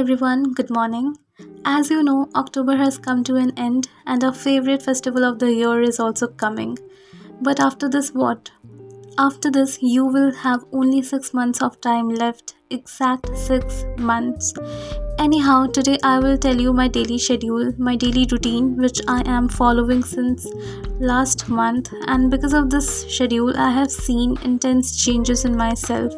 everyone, good morning. As you know, October has come to an end and our favorite festival of the year is also coming. But after this, what? After this, you will have only 6 months of time left. Exact 6 months. Anyhow, today I will tell you my daily schedule, my daily routine, which I am following since last month. And because of this schedule, I have seen intense changes in myself.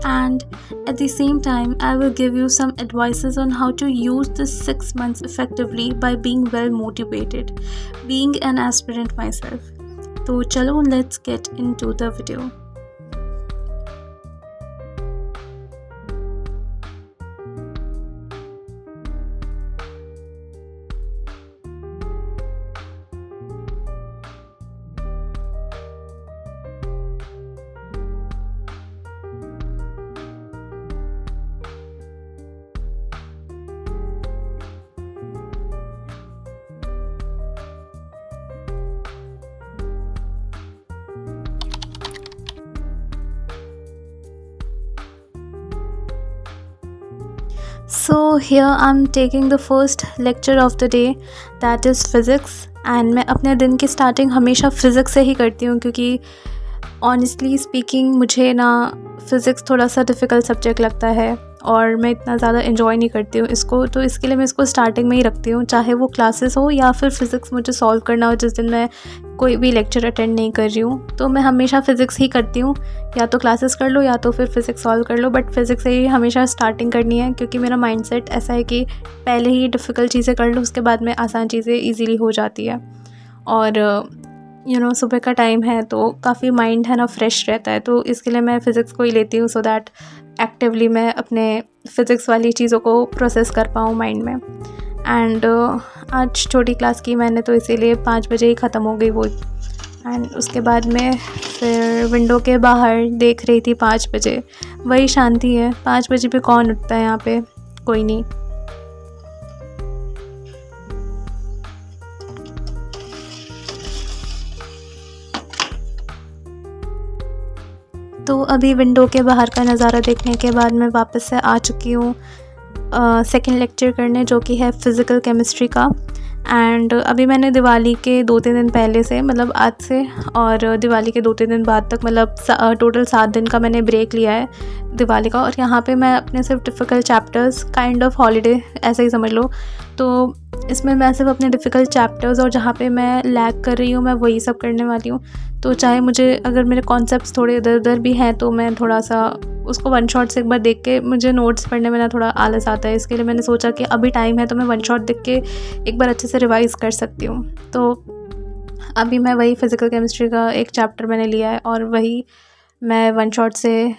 And at the same time, I will give you some advices on how to use this 6 months effectively by being well motivated, being an aspirant myself. So, chalo, let's get into the video. So here I'm taking the first lecture of the day, that is physics. And मैं अपने दिन की starting हमेशा physics से ही करती हूँ क्योंकि honestly speaking मुझे ना फ़िज़िक्स थोड़ा सा डिफ़िकल्ट सब्जेक्ट लगता है और मैं इतना ज़्यादा इन्जॉय नहीं करती हूँ इसको, तो इसके लिए मैं इसको स्टार्टिंग में ही रखती हूँ, चाहे वो क्लासेस हो या फिर फ़िज़िक्स मुझे सॉल्व करना हो जिस दिन मैं कोई भी लेक्चर अटेंड नहीं कर रही हूँ। तो मैं हमेशा फ़िज़िक्स ही करती हूँ, या तो क्लासेस कर लो या तो फिर फ़िज़िक्स सॉल्व कर लो, बट फ़िज़िक्स से ही हमेशा स्टार्टिंग करनी है क्योंकि मेरा माइंडसेट ऐसा है कि पहले ही डिफ़िकल्ट चीज़ें कर लो, उसके बाद में आसान चीज़ें ईज़िली हो जाती है। और सुबह का टाइम है तो काफ़ी माइंड है ना फ्रेश रहता है, तो इसके लिए मैं फ़िज़िक्स को ही लेती हूँ सो दैट एक्टिवली मैं अपने फ़िज़िक्स वाली चीज़ों को प्रोसेस कर पाऊँ माइंड में। एंड आज छोटी क्लास की मैंने तो इसीलिए 5 बजे ही ख़त्म हो गई वो। एंड उसके बाद में फिर विंडो के बाहर देख रही थी 5 बजे, वही शांति है, 5 बजे पे कौन उठता है यहाँ पे, कोई नहीं। तो अभी विंडो के बाहर का नज़ारा देखने के बाद मैं वापस से आ चुकी हूँ सेकंड लेक्चर करने, जो कि है फ़िज़िकल केमिस्ट्री का। एंड अभी मैंने दिवाली के 2-3 दिन पहले से, मतलब आज से और दिवाली के 2-3 दिन बाद तक, मतलब टोटल 7 दिन का मैंने ब्रेक लिया है दिवाली का। और यहाँ पे मैं अपने सिर्फ difficult chapters, kind of holiday ऐसा ही समझ लो, तो इसमें मैं सिर्फ अपने डिफ़िकल्ट चैप्टर्स और जहाँ पे मैं लैग कर रही हूँ मैं वही सब करने वाली हूँ। तो चाहे मुझे अगर मेरे कॉन्सेप्ट्स थोड़े इधर उधर भी हैं तो मैं थोड़ा सा उसको वन शॉट से एक बार देख के, मुझे नोट्स पढ़ने में ना थोड़ा आलस आता है, इसके लिए मैंने सोचा कि अभी टाइम है तो मैं वन शॉट देख के एक बार अच्छे से रिवाइज़ कर सकती हूँ। तो अभी मैं वही फ़िज़िकल केमिस्ट्री का एक चैप्टर मैंने लिया है और वही मैं वन शॉट से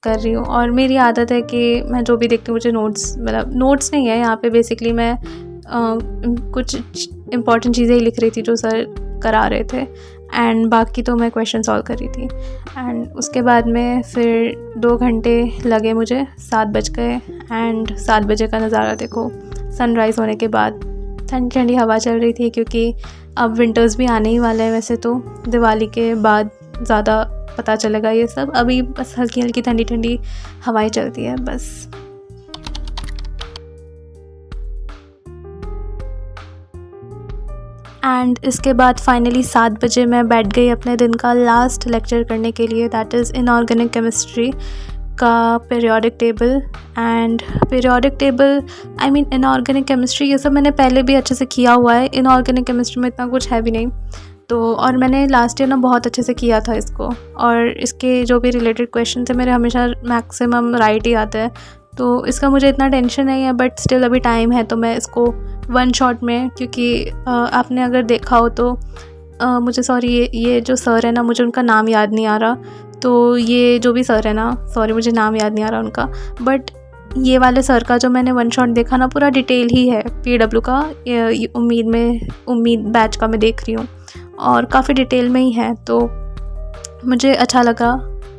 कर रही हूँ। और मेरी आदत है कि मैं जो भी देखती हूँ मुझे नोट्स, मतलब नोट्स नहीं है यहाँ पे, बेसिकली मैं कुछ इम्पॉर्टेंट चीज़ें ही लिख रही थी जो सर करा रहे थे, एंड बाकी तो मैं क्वेश्चन सॉल्व कर रही थी। एंड उसके बाद में फिर 2 घंटे लगे मुझे, 7 बज गए। एंड 7 बजे का नज़ारा देखो, सनराइज़ होने के बाद ठंडी ठंडी हवा चल रही थी क्योंकि अब विंटर्स भी आने ही वाले हैं। वैसे तो दिवाली के बाद ज़्यादा पता चलेगा ये सब, अभी बस हल्की हल्की ठंडी ठंडी हवाएं चलती है बस। एंड इसके बाद फाइनली 7 बजे मैं बैठ गई अपने दिन का लास्ट लेक्चर करने के लिए, दैट इज़ इनऑर्गेनिक केमिस्ट्री का periodic table. And periodic table, I mean inorganic chemistry, ये सब मैंने पहले भी अच्छे से किया हुआ है। इनऑर्गेनिक केमिस्ट्री में इतना कुछ है भी नहीं, तो और मैंने लास्ट ईयर ना बहुत अच्छे से किया था इसको, और इसके जो भी रिलेटेड क्वेश्चन थे मेरे हमेशा मैक्सिमम राइट ही आते हैं, तो इसका मुझे इतना टेंशन नहीं है। बट स्टिल अभी टाइम है तो मैं इसको वन शॉट में, क्योंकि आपने अगर देखा हो तो मुझे सॉरी ये जो सर है ना, मुझे उनका नाम याद नहीं आ रहा, तो ये जो भी सर है ना, सॉरी मुझे नाम याद नहीं आ रहा उनका, बट ये वाले सर का जो मैंने वन शॉट देखा ना पूरा डिटेल ही है PW का, ये उम्मीद बैच का मैं देख रही हूँ और काफ़ी डिटेल में ही है, तो मुझे अच्छा लगा।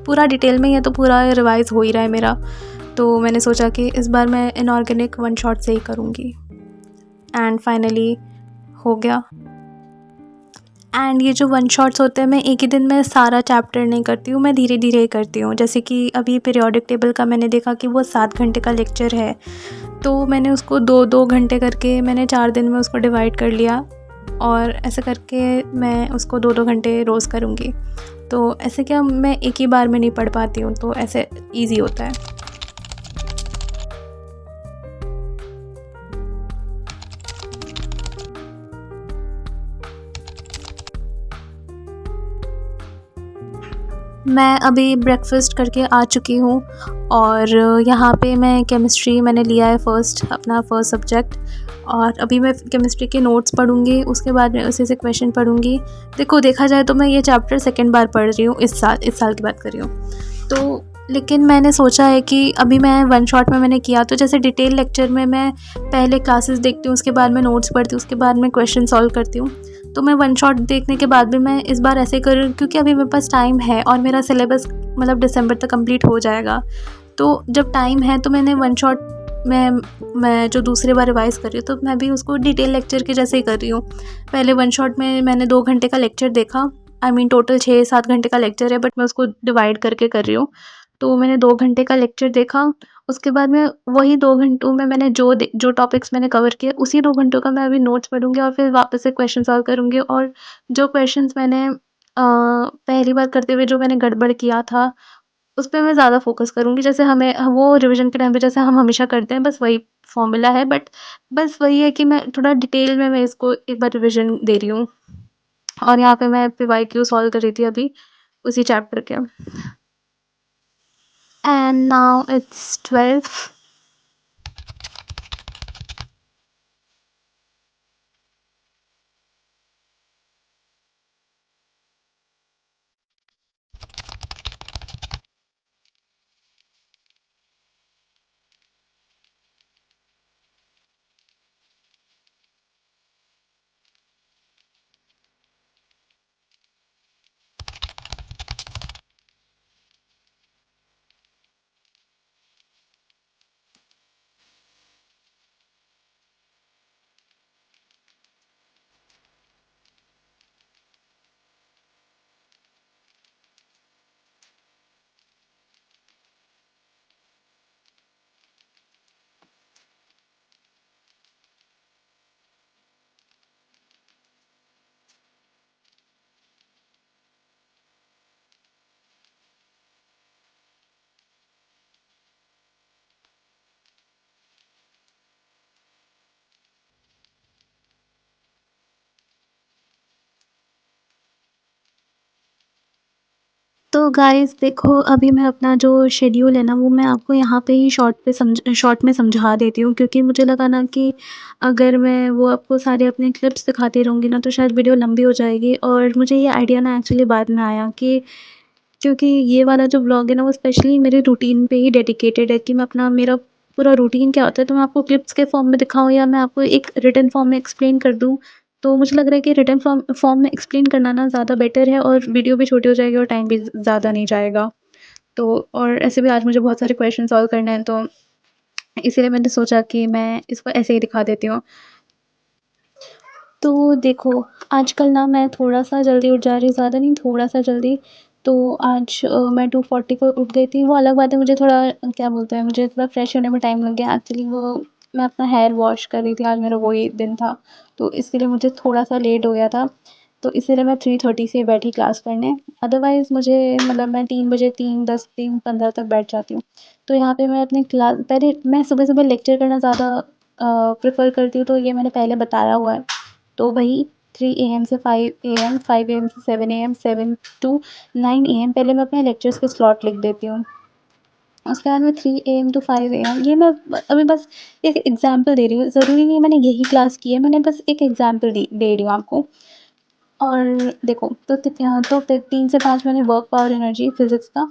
पूरा डिटेल में ही है तो पूरा रिवाइज़ हो ही रहा है मेरा, तो मैंने सोचा कि इस बार मैं इनऑर्गेनिक वन शॉट से ही करूँगी। एंड फाइनली हो गया। एंड ये जो वन शॉट्स होते हैं मैं एक ही दिन में सारा चैप्टर नहीं करती हूँ, मैं धीरे धीरे ही करती हूँ। जैसे कि अभी पीरियोडिक टेबल का मैंने देखा कि वो 7 घंटे का लेक्चर है, तो मैंने उसको 2-2 घंटे करके मैंने 4 दिन में उसको डिवाइड कर लिया और ऐसे करके मैं उसको 2-2 घंटे रोज़ करूँगी। तो ऐसे क्या मैं एक ही बार में नहीं पढ़ पाती हूँ, तो ऐसे ईज़ी होता है। मैं अभी ब्रेकफ़ास्ट करके आ चुकी हूँ और यहाँ पे मैं केमिस्ट्री मैंने लिया है अपना फर्स्ट सब्जेक्ट, और अभी मैं केमिस्ट्री के नोट्स पढ़ूँगी, उसके बाद मैं उसी से क्वेश्चन पढ़ूँगी। देखा जाए तो मैं ये चैप्टर सेकंड बार पढ़ रही हूँ इस साल की बात कर रही हूँ। तो लेकिन मैंने सोचा है कि अभी मैं वन शॉट में मैंने किया, तो जैसे डिटेल लेक्चर में मैं पहले क्लासेस देखती हूँ, उसके बाद मैं नोट्स पढ़ती हूँ, उसके बाद मैं क्वेश्चन सॉल्व करती हूँ। तो मैं वन शॉट देखने के बाद भी मैं इस बार ऐसे कर रही हूँ क्योंकि अभी मेरे पास टाइम है और मेरा सिलेबस मतलब दिसंबर तक कंप्लीट हो जाएगा। तो जब टाइम है तो मैंने वन शॉट मैं जो दूसरी बार रिवाइज़ कर रही हूँ, तो मैं भी उसको डिटेल लेक्चर के जैसे ही कर रही हूँ। पहले वन शॉट में मैंने 2 घंटे का लेक्चर देखा, आई मीन टोटल 6-7 घंटे का लेक्चर है, बट मैं उसको डिवाइड करके कर रही हूँ। तो मैंने 2 घंटे का लेक्चर देखा, उसके बाद में वही 2 घंटों में मैंने जो टॉपिक्स मैंने कवर किए, उसी 2 घंटों का मैं अभी नोट्स पढ़ूँगी और फिर वापस से क्वेश्चन सॉल्व करूँगी। और जो क्वेश्चंस मैंने पहली बार करते हुए जो मैंने गड़बड़ किया था, उस पे मैं ज़्यादा फ़ोकस करूँगी। जैसे वो रिवीजन के टाइम पे जैसे हम हमेशा करते हैं, बस वही फ़ॉर्मूला है, बट बस वही है कि मैं थोड़ा डिटेल में मैं इसको एक बार रिवीजन दे रही हूँ। और यहाँ पे मैं पीवाईक्यू सॉल्व कर रही थी अभी उसी चैप्टर के। And now it's 12। तो गाइस देखो, अभी मैं अपना जो शेड्यूल है ना, वो मैं आपको यहाँ पे ही शॉर्ट में समझा देती हूँ, क्योंकि मुझे लगा ना कि अगर मैं वो आपको सारे अपने क्लिप्स दिखाती रहूँगी ना, तो शायद वीडियो लंबी हो जाएगी। और मुझे ये आइडिया ना एक्चुअली बाद में आया कि क्योंकि ये वाला जो व्लॉग है ना, वो स्पेशली मेरे रूटीन पे ही डेडिकेटेड है कि मैं अपना मेरा पूरा रूटीन क्या होता है, तो मैं आपको क्लिप्स के फॉर्म में दिखाऊँ या मैं आपको एक रिटन फॉर्म में एक्सप्लेन कर दूँ। तो मुझे लग रहा है कि रिटन फॉर्म में एक्सप्लेन करना ना ज़्यादा बेटर है, और वीडियो भी छोटी हो जाएगी और टाइम भी ज़्यादा नहीं जाएगा। तो और ऐसे भी आज मुझे बहुत सारे क्वेश्चन सॉल्व करने हैं, तो इसीलिए मैंने सोचा कि मैं इसको ऐसे ही दिखा देती हूँ। तो देखो, आजकल ना मैं थोड़ा-सा जल्दी उठ जा रही हूँ, ज़्यादा नहीं, थोड़ा-सा जल्दी। तो आज मैं 2:40 को उठ गई थी। वो अलग बात है, मुझे थोड़ा क्या बोलते हैं, मुझे थोड़ा फ्रेश होने में टाइम लग गया। एक्चुअली वो मैं अपना हेयर वॉश कर रही थी, आज मेरा वही दिन था, तो इसके लिए मुझे थोड़ा-सा लेट हो गया था। तो इसीलिए मैं 3:30 से बैठी क्लास करने। अदरवाइज़ मुझे मतलब मैं 3 बजे 3:10 3:15 तक बैठ जाती हूँ। तो यहाँ पे मैं अपनी क्लास पहले मैं सुबह-सुबह लेक्चर करना ज़्यादा प्रेफ़र करती हूँ, तो ये मैंने पहले बताया हुआ है। तो वही 3 एएम से 5 एएम, 5 एएम से 7 एएम, 7 टू 9 एएम पहले मैं अपने लेक्चर्स के स्लॉट लिख देती हूँ। उसके बाद में 3 एएम टू 5 एएम, ये मैं अभी बस एक एग्ज़ाम्पल दे रही हूँ। ज़रूरी नहीं है मैंने यही क्लास की है, मैंने बस एक एग्ज़ाम्पल दे रही हूँ आपको। और देखो, तो 3 से 5 मैंने वर्क, पावर, एनर्जी, फिज़िक्स का।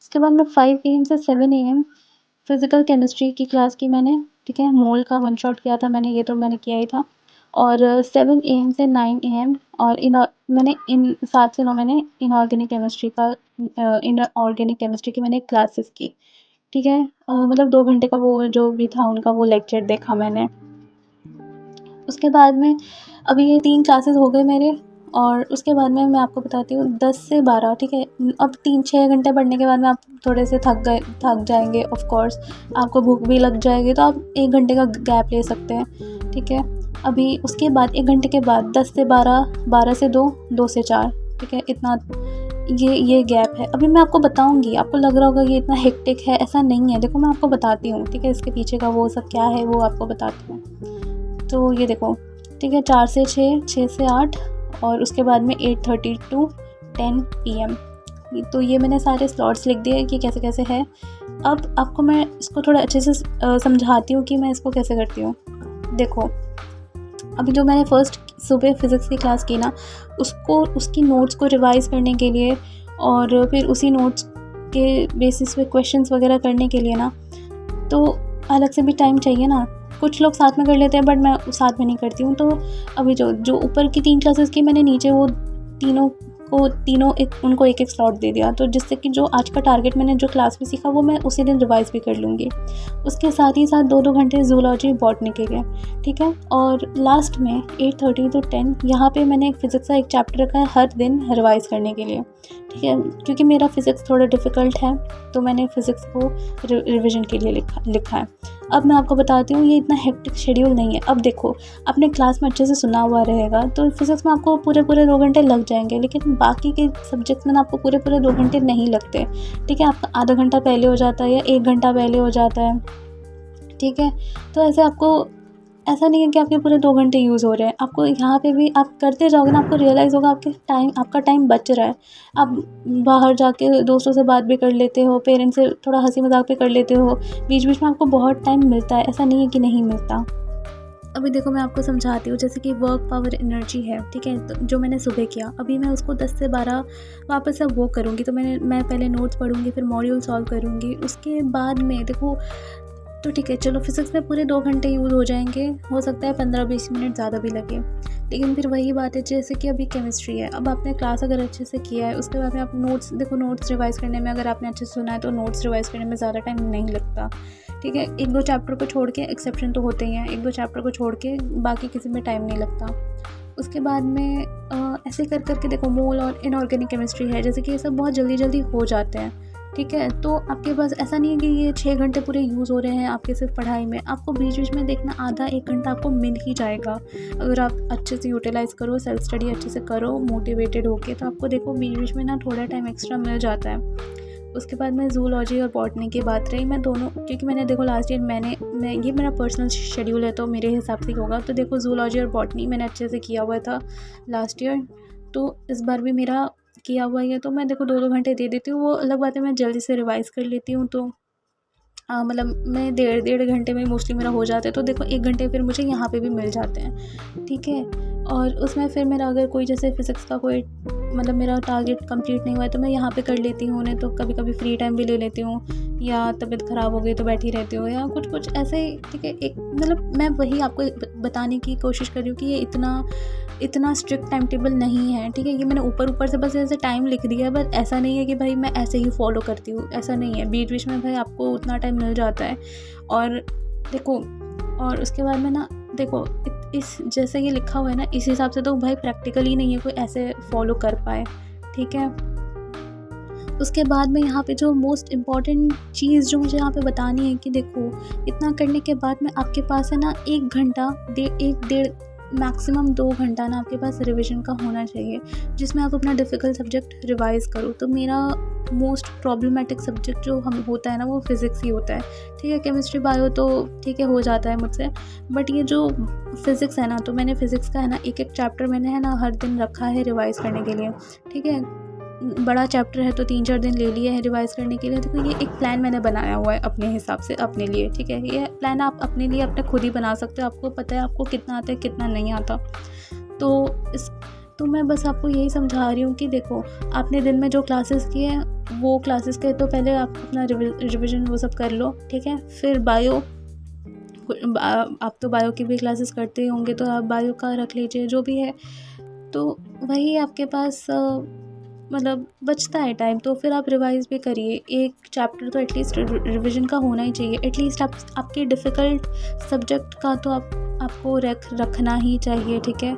उसके बाद में 5 एएम से 7 एएम फिज़िकल केमिस्ट्री की क्लास की मैंने, ठीक है? मोल का वन शॉट किया था मैंने, ये तो मैंने किया ही था। और 7 एएम से 9 एएम और मैंने इन 7 से 9 मैंने इनऑर्गेनिक केमिस्ट्री की मैंने क्लासेस की, ठीक है? मतलब 2 घंटे का वो जो भी था उनका वो लेक्चर देखा मैंने। उसके बाद में अभी ये 3 क्लासेस हो गए मेरे, और उसके बाद में मैं आपको बताती हूँ 10 से 12, ठीक है। अब 3-6 घंटे पढ़ने के बाद में आप थोड़े से थक जाएंगे, ऑफ कोर्स आपको भूख भी लग जाएगी, तो आप 1 घंटे का गैप ले सकते हैं, ठीक है। अभी उसके बाद 1 घंटे के बाद 10 से 12, 12 से 2, 2 से 4, ठीक है। इतना ये गैप है। अभी मैं आपको बताऊंगी, आपको लग रहा होगा ये इतना हेक्टिक है, ऐसा नहीं है। देखो मैं आपको बताती हूँ, ठीक है, इसके पीछे का वो सब क्या है वो आपको बताती हूँ। तो ये देखो, ठीक है, 4 से 6, 6 से 8 और उसके बाद में 8:30 to 10 PM। तो ये मैंने सारे स्लॉट्स लिख दिए कि कैसे कैसे है। अब आपको मैं इसको थोड़ा अच्छे से समझाती हूँ कि मैं इसको कैसे करती हूँ। देखो, अभी जो मैंने फर्स्ट सुबह फ़िज़िक्स की क्लास की ना, उसकी नोट्स को रिवाइज़ करने के लिए और फिर उसी नोट्स के बेसिस पे क्वेश्चंस वगैरह करने के लिए ना, तो अलग से भी टाइम चाहिए ना। कुछ लोग साथ में कर लेते हैं, बट मैं साथ में नहीं करती हूँ। तो अभी जो ऊपर की 3 क्लासेस की मैंने नीचे वो उनको एक स्लॉट दे दिया, तो जिससे कि जो आज का टारगेट मैंने जो क्लास में सीखा वो मैं उसी दिन रिवाइज़ भी कर लूँगी। उसके साथ ही साथ 2-2 घंटे ज़ूलॉजी बॉटनी के लिए, ठीक है। और लास्ट में 8:30 to 10 यहाँ पे मैंने एक फ़िज़िक्स का एक चैप्टर रखा है हर दिन रिवाइज़ करने के लिए, ठीक है। क्योंकि मेरा फ़िज़िक्स थोड़ा डिफ़िकल्ट है, तो मैंने फ़िज़िक्स को रिविज़न के लिए लिखा है। अब मैं आपको बताती हूँ, ये इतना हेक्टिक शेड्यूल नहीं है। अब देखो, आपने क्लास में अच्छे से सुना हुआ रहेगा तो फ़िज़िक्स में आपको पूरे 2 घंटे लग जाएंगे, लेकिन बाकी के सब्जेक्ट्स में ना आपको पूरे 2 घंटे नहीं लगते, ठीक है। आपका आधा घंटा पहले हो जाता है या 1 घंटा पहले हो जाता है, ठीक है। तो ऐसा नहीं है कि आपके पूरे 2 घंटे यूज़ हो रहे हैं। आपको यहाँ पे भी आप करते जाओगे ना, आपको रियलाइज़ होगा आपका टाइम बच रहा है। आप बाहर जाके दोस्तों से बात भी कर लेते हो, पेरेंट्स से थोड़ा हंसी मजाक भी कर लेते हो, बीच बीच में आपको बहुत टाइम मिलता है, ऐसा नहीं है कि नहीं मिलता। अभी देखो मैं आपको समझाती हूँ, जैसे कि वर्क पावर एनर्जी है, ठीक है। तो जो मैंने सुबह किया, अभी मैं उसको 10 से 12 वापस से वो करूँगी। तो मैं पहले नोट्स पढ़ूँगी, फिर मॉड्यूल सॉल्व करूँगी। उसके बाद में देखो, तो ठीक है, चलो फ़िज़िक्स में पूरे 2 घंटे यूज़ हो जाएंगे, हो सकता है 15-20 मिनट ज़्यादा भी लगे। लेकिन फिर वही बात है, जैसे कि अभी केमिस्ट्री है, अब आपने क्लास अगर अच्छे से किया है, उसके बाद में आप नोट्स रिवाइज़ करने में अगर आपने अच्छे से सुना है तो नोट्स रिवाइज़ करने में ज़्यादा टाइम नहीं लगता, ठीक है। 1-2 चैप्टर को छोड़ के, एक्सेप्शन तो होते ही हैं, 1-2 चैप्टर को छोड़ के बाकी किसी में टाइम नहीं लगता। उसके बाद में ऐसे करके देखो, मोल और इनऑर्गेनिक केमिस्ट्री है, जैसे कि ये सब बहुत जल्दी हो जाते हैं, ठीक है। तो आपके पास ऐसा नहीं है कि ये 6 घंटे पूरे यूज़ हो रहे हैं आपके सिर्फ पढ़ाई में। आपको बीच बीच में देखना आधा 1 घंटा आपको मिल ही जाएगा, अगर आप अच्छे से यूटिलाइज़ करो, सेल्फ स्टडी अच्छे से करो, मोटिवेटेड होके, तो आपको देखो बीच बीच में ना थोड़ा टाइम एक्स्ट्रा मिल जाता है। उसके बाद में ज़ूलॉजी और बॉटनी की बात रही, मैं दोनों, क्योंकि मैंने देखो लास्ट ईयर मैं ये मेरा पर्सनल शेड्यूल है तो मेरे हिसाब से होगा। तो देखो ज़ूलॉजी और बॉटनी मैंने अच्छे से किया हुआ था लास्ट ईयर, तो इस बार भी मेरा किया हुआ ही है। तो मैं देखो 2-2 घंटे दे देती हूँ। वो अलग बात है, मैं जल्दी से रिवाइज़ कर लेती हूँ, तो मतलब मैं 1.5 घंटे में मोस्टली मेरा हो जाता है। तो देखो 1 घंटे फिर मुझे यहाँ पे भी मिल जाते हैं, ठीक है। और उसमें फिर मेरा अगर कोई जैसे फ़िज़िक्स का कोई मतलब मेरा टारगेट कंप्लीट नहीं हुआ है तो मैं यहाँ पे कर लेती हूँ उन्हें। तो कभी कभी फ्री टाइम भी ले लेती हूँ, या तबीयत ख़राब हो गई तो बैठी रहती हूँ, या कुछ ऐसे ही, ठीक है। एक मतलब मैं वही आपको बताने की कोशिश कर रही हूँ कि ये इतना स्ट्रिक्ट टाइम टेबल नहीं है, ठीक है। ये मैंने ऊपर से बस ऐसे टाइम लिख दिया है, बस ऐसा नहीं है कि भाई मैं ऐसे ही फॉलो करती हूँ, ऐसा नहीं है। बीच बीच में भाई आपको उतना टाइम मिल जाता है। और देखो, और उसके बाद में ना देखो, इस जैसे ये लिखा हुआ है ना, इस हिसाब से तो भाई प्रैक्टिकल ही नहीं है कोई ऐसे फॉलो कर पाए, ठीक है। उसके बाद में यहाँ पे जो मोस्ट इम्पॉर्टेंट चीज़ जो मुझे यहाँ पे बतानी है कि देखो, इतना करने के बाद में आपके पास है ना 1 घंटा, 1-1.5 मैक्सिमम 2 घंटा ना आपके पास रिवीजन का होना चाहिए, जिसमें आप अपना डिफ़िकल्ट सब्जेक्ट रिवाइज़ करो। तो मेरा मोस्ट प्रॉब्लमेटिक सब्जेक्ट जो हम होता है ना, वो फ़िज़िक्स ही होता है, ठीक है। केमिस्ट्री बायो तो ठीक है हो जाता है मुझसे, बट ये जो फ़िज़िक्स है ना, तो मैंने फ़िज़िक्स का है ना एक चैप्टर मैंने है ना हर दिन रखा है रिवाइज़ करने के लिए, ठीक है। बड़ा चैप्टर है तो 3-4 दिन ले लिए हैं रिवाइज़ करने के लिए। तो ये एक प्लान मैंने बनाया हुआ है अपने हिसाब से अपने लिए, ठीक है। ये प्लान आप अपने लिए अपने खुद ही बना सकते हो, आपको पता है आपको कितना आता है कितना नहीं आता। तो मैं बस आपको यही समझा रही हूँ कि देखो, आपने दिन में जो क्लासेस किए हैं वो क्लासेस के तो पहले आप अपना रिविज़न वो सब कर लो, ठीक है। फिर बायो, आप तो बायो की भी क्लासेस करते ही होंगे, तो आप बायो का रख लीजिए जो भी है। तो वही आपके पास मतलब बचता है टाइम, तो फिर आप रिवाइज़ भी करिए। एक चैप्टर तो एटलीस्ट रिवीजन का होना ही चाहिए, एटलीस्ट आपके डिफ़िकल्ट सब्जेक्ट का तो आपको रखना ही चाहिए, ठीक है।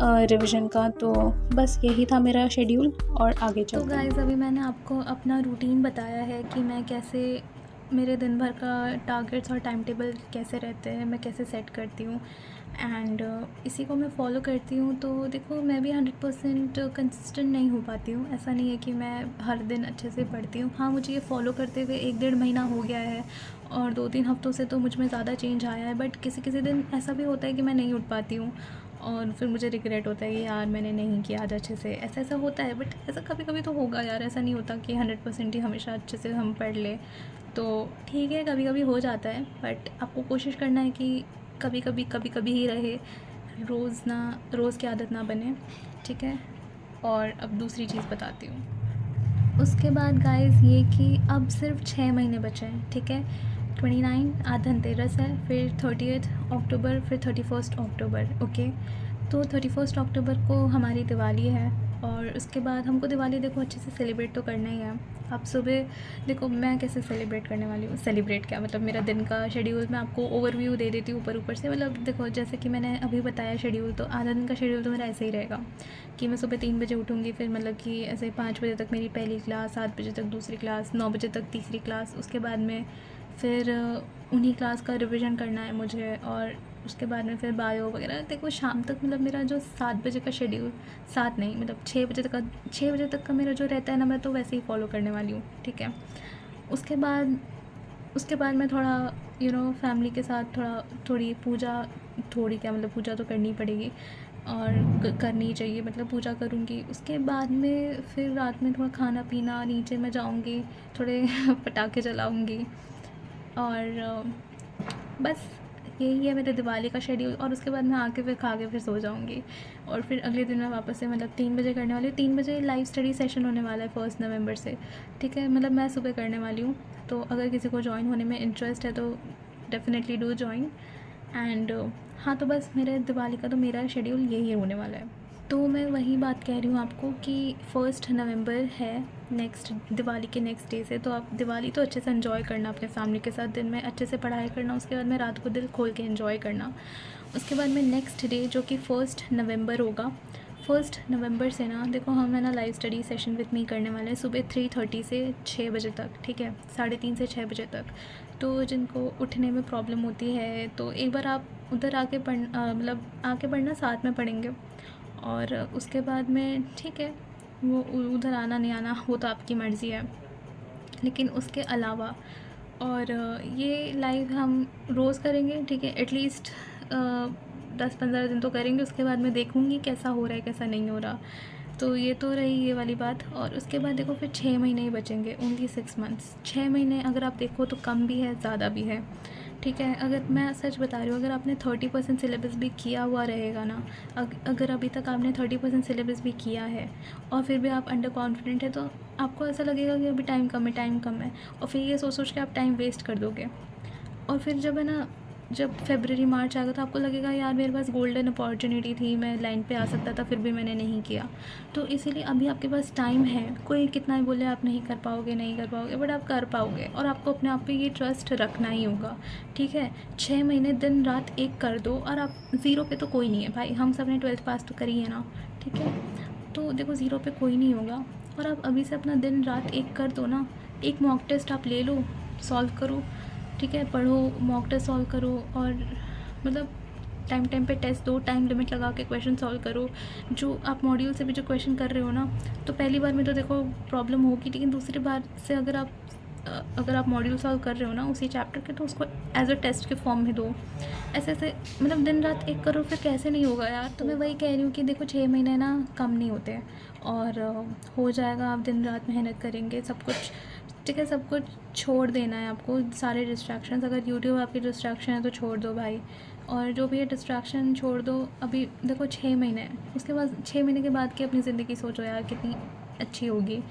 रिवीजन का। तो बस यही था मेरा शेड्यूल और आगे चलते हैं। तो गाइज़ अभी मैंने आपको अपना रूटीन बताया है कि मैं कैसे, मेरे दिन भर का टारगेट्स और टाइम टेबल कैसे रहते हैं, मैं कैसे सेट करती हूँ एंड इसी को मैं फॉलो करती हूँ। तो देखो मैं भी 100% कंसिस्टेंट नहीं हो पाती हूँ, ऐसा नहीं है कि मैं हर दिन अच्छे से पढ़ती हूँ। हाँ, मुझे ये फॉलो करते हुए 1-1.5 महीना हो गया है और 2-3 हफ्तों से तो मुझ में ज़्यादा चेंज आया है। बट किसी किसी दिन ऐसा भी होता है कि मैं नहीं उठ पाती हूँ और फिर मुझे रिग्रेट होता है कि यार मैंने नहीं किया आज अच्छे से, ऐसा ऐसा होता है। बट ऐसा कभी कभी तो होगा यार, ऐसा नहीं होता कि 100% ही हमेशा अच्छे से हम पढ़ लें। तो ठीक है, कभी कभी हो जाता है, बट आपको कोशिश करना है कि कभी कभी ही रहे, रोज़ की आदत ना बने, ठीक है। और अब दूसरी चीज़ बताती हूँ। उसके बाद गाइस ये कि अब सिर्फ 6 महीने बचे हैं, ठीक है। 29 आज धनतेरस है, फिर 30 अक्टूबर, फिर 31 अक्टूबर, ओके। तो 31 अक्टूबर को हमारी दिवाली है और उसके बाद हमको दिवाली देखो अच्छे से सेलिब्रेट तो करना ही है। अब सुबह देखो मैं कैसे सेलिब्रेट करने वाली हूँ, सेलिब्रेट क्या मतलब मेरा दिन का शेड्यूल मैं आपको ओवरव्यू दे देती हूँ ऊपर से। मतलब देखो जैसे कि मैंने अभी बताया शेड्यूल, तो आधा दिन का शेड्यूल तो मेरा ऐसे ही रहेगा कि मैं सुबह 3 बजे उठूँगी, फिर मतलब कि ऐसे 5 बजे तक मेरी पहली क्लास, 7 बजे तक दूसरी क्लास, 9 बजे तक तीसरी क्लास। उसके बाद में फिर उन्हीं क्लास का रिवीजन करना है मुझे और उसके बाद में फिर बायो वगैरह। देखो शाम तक मतलब मेरा जो 7 बजे का शेड्यूल, 7 नहीं मतलब 6 बजे तक का मेरा जो रहता है ना, मैं तो वैसे ही फॉलो करने वाली हूँ, ठीक है। उसके बाद मैं थोड़ा फैमिली के साथ थोड़ी पूजा, थोड़ी क्या मतलब पूजा तो करनी ही पड़ेगी और करनी ही चाहिए, मतलब पूजा करूँगी। उसके बाद में फिर रात में थोड़ा खाना पीना, नीचे मैं जाऊँगी, थोड़े पटाखे जलाऊँगी और बस यही है मेरे दिवाली का शेड्यूल। और उसके बाद मैं आके फिर खा के फिर सो जाऊँगी और फिर अगले दिन मैं वापस से मतलब 3 बजे करने वाली हूँ। 3 बजे लाइव स्टडी सेशन होने वाला है 1 नवंबर से, ठीक है। मतलब मैं सुबह करने वाली हूँ, तो अगर किसी को ज्वाइन होने में इंटरेस्ट है तो डेफिनेटली डू ज्वाइन एंड हाँ, तो बस मेरे दिवाली का तो मेरा शेड्यूल यही होने वाला है। तो मैं वही बात कह रही हूँ आपको कि 1 नवंबर है नेक्स्ट, दिवाली के नेक्स्ट डे से। तो आप दिवाली तो अच्छे से एंजॉय करना अपने फैमिली के साथ, दिन में अच्छे से पढ़ाई करना, उसके बाद में रात को दिल खोल के एंजॉय करना। उसके बाद में नेक्स्ट डे जो कि 1 नवंबर होगा, 1 नवंबर से ना देखो हम है ना live study session with me करने वाले हैं सुबह 3:30 से 6 बजे तक, ठीक है, 3:30 से 6 बजे तक। तो जिनको उठने में प्रॉब्लम होती है तो एक बार आप उधर आके मतलब आके पढ़ना, साथ में पढ़ेंगे। और उसके बाद में ठीक है, वो उधर आना नहीं आना वो तो आपकी मर्ज़ी है। लेकिन उसके अलावा और ये लाइव हम रोज़ करेंगे, ठीक है, एटलीस्ट 10-15 दिन तो करेंगे। उसके बाद मैं देखूँगी कैसा हो रहा है कैसा नहीं हो रहा। तो ये तो रही ये वाली बात। और उसके बाद देखो फिर 6 महीने ही बचेंगे, ओनली 6 मंथ्स। 6 महीने अगर आप देखो तो कम भी है ज़्यादा भी है, ठीक है। अगर मैं सच बता रही हूँ, अगर आपने 30% सिलेबस भी किया हुआ रहेगा ना, अगर अभी तक आपने 30% सिलेबस भी किया है और फिर भी आप अंडर कॉन्फिडेंट है, तो आपको ऐसा लगेगा कि अभी टाइम कम है और फिर ये सोच के आप टाइम वेस्ट कर दोगे। और फिर जब है ना, जब फरवरी मार्च आएगा तो आपको लगेगा यार मेरे पास गोल्डन अपॉर्चुनिटी थी, मैं लाइन पे आ सकता था, फिर भी मैंने नहीं किया। तो इसीलिए अभी आपके पास टाइम है। कोई कितना ही बोले आप नहीं कर पाओगे, बट आप कर पाओगे और आपको अपने आप पे ये ट्रस्ट रखना ही होगा, ठीक है। 6 महीने दिन रात एक कर दो और आप ज़ीरो पे तो कोई नहीं है भाई, हम सब ने 12th पास तो करी है ना, ठीक है। तो देखो ज़ीरो पे कोई नहीं होगा और आप अभी से अपना दिन रात एक कर दो ना। एक मॉक टेस्ट आप ले लो, सॉल्व करो, ठीक है, पढ़ो, मॉक टेस्ट सॉल्व करो और मतलब टाइम पे टेस्ट दो, टाइम लिमिट लगा के क्वेश्चन सॉल्व करो। जो आप मॉड्यूल से भी जो क्वेश्चन कर रहे हो ना, तो पहली बार में तो देखो प्रॉब्लम होगी, लेकिन दूसरी बार से अगर आप मॉड्यूल सॉल्व कर रहे हो ना उसी चैप्टर के, तो उसको एज अ टेस्ट के फॉर्म में दो। ऐसे मतलब दिन रात एक करो, फिर कैसे नहीं होगा यार। तो मैं वही कह रही हूँ कि देखो 6 महीने ना कम नहीं होते और हो जाएगा। आप दिन रात मेहनत करेंगे, सब कुछ ठीक है, सब कुछ छोड़ देना है आपको, सारे डिस्ट्रैक्शंस। अगर यूट्यूब आपकी डिस्ट्रैक्शन है तो छोड़ दो भाई, और जो भी है डिस्ट्रैक्शन छोड़ दो। अभी देखो 6 महीने हैं, उसके बाद 6 महीने के बाद की अपनी ज़िंदगी सोचो यार कितनी अच्छी होगी।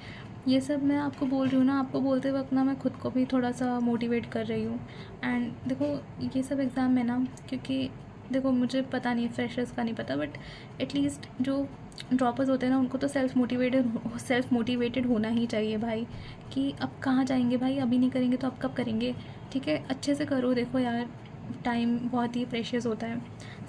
ये सब मैं आपको बोल रही हूँ ना, आपको बोलते वक्त ना मैं खुद को भी थोड़ा सा मोटिवेट कर रही हूँ। एंड देखो ये सब एग्ज़ाम में ना, क्योंकि देखो मुझे पता नहीं, फ्रेशर्स का नहीं पता, बट एटलीस्ट जो ड्रॉपर्स होते हैं ना उनको तो सेल्फ मोटिवेटेड होना ही चाहिए भाई, कि अब कहाँ जाएंगे भाई, अभी नहीं करेंगे तो अब कब करेंगे, ठीक है। अच्छे से करो। देखो यार टाइम बहुत ही प्रेशियस होता है,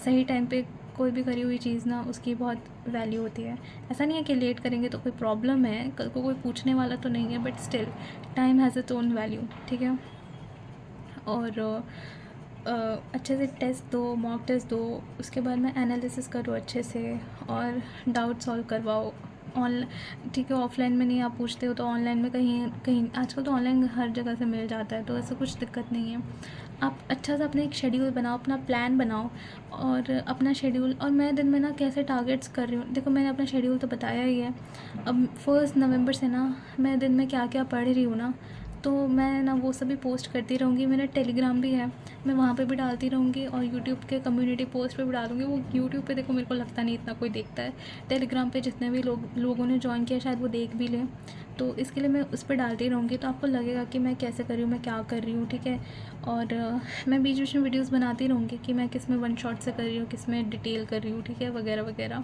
सही टाइम पे कोई भी करी हुई चीज़ ना उसकी बहुत वैल्यू होती है। ऐसा नहीं है कि लेट करेंगे तो कोई प्रॉब्लम है, कल को कोई पूछने वाला तो नहीं है, but still time has its own value, ठीक है। और अच्छे से टेस्ट दो, मॉक टेस्ट दो, उसके बाद में एनालिसिस करो अच्छे से और डाउट सॉल्व करवाओ। ठीक है, ऑफलाइन में नहीं आप पूछते हो तो ऑनलाइन में कहीं कहीं आजकल तो ऑनलाइन हर जगह से मिल जाता है, तो ऐसा कुछ दिक्कत नहीं है। आप अच्छा सा अपना एक शेड्यूल बनाओ, अपना प्लान बनाओ और अपना शेड्यूल। और मैं दिन में ना कैसे टारगेट्स कर रही हूँ, देखो मैंने अपना शेड्यूल तो बताया ही है। अब 1 नवंबर से ना मैं दिन में क्या क्या पढ़ रही हूँ ना, तो मैं ना वो सभी पोस्ट करती रहूँगी। मेरा टेलीग्राम भी है, मैं वहाँ पे भी डालती रहूँगी और यूट्यूब के कम्युनिटी पोस्ट पे भी डालूँगी। वो यूट्यूब पे देखो मेरे को लगता नहीं इतना कोई देखता है, टेलीग्राम पे जितने भी लोगों ने ज्वाइन किया शायद वो देख भी लें, तो इसके लिए मैं उस पर डालती रहूँगी। तो आपको लगेगा कि मैं कैसे कर रही हूँ, मैं क्या कर रही हूँ, ठीक है। और मैं बीच बीच में वीडियोज़ बनाती रहूँगी कि मैं किस में वन शॉट से कर रही हूँ, किस में डिटेल कर रही हूँ, ठीक है, वगैरह वगैरह।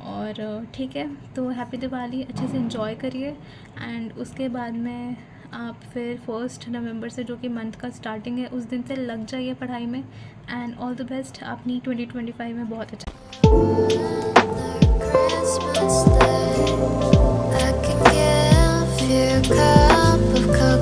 और ठीक है, तो हैप्पी दिवाली, अच्छे से एंजॉय करिए। एंड उसके बाद में आप फिर 1 नवंबर से जो कि मंथ का स्टार्टिंग है, उस दिन से लग जाइए पढ़ाई में। एंड ऑल द बेस्ट, अपनी 2025 में बहुत अच्छा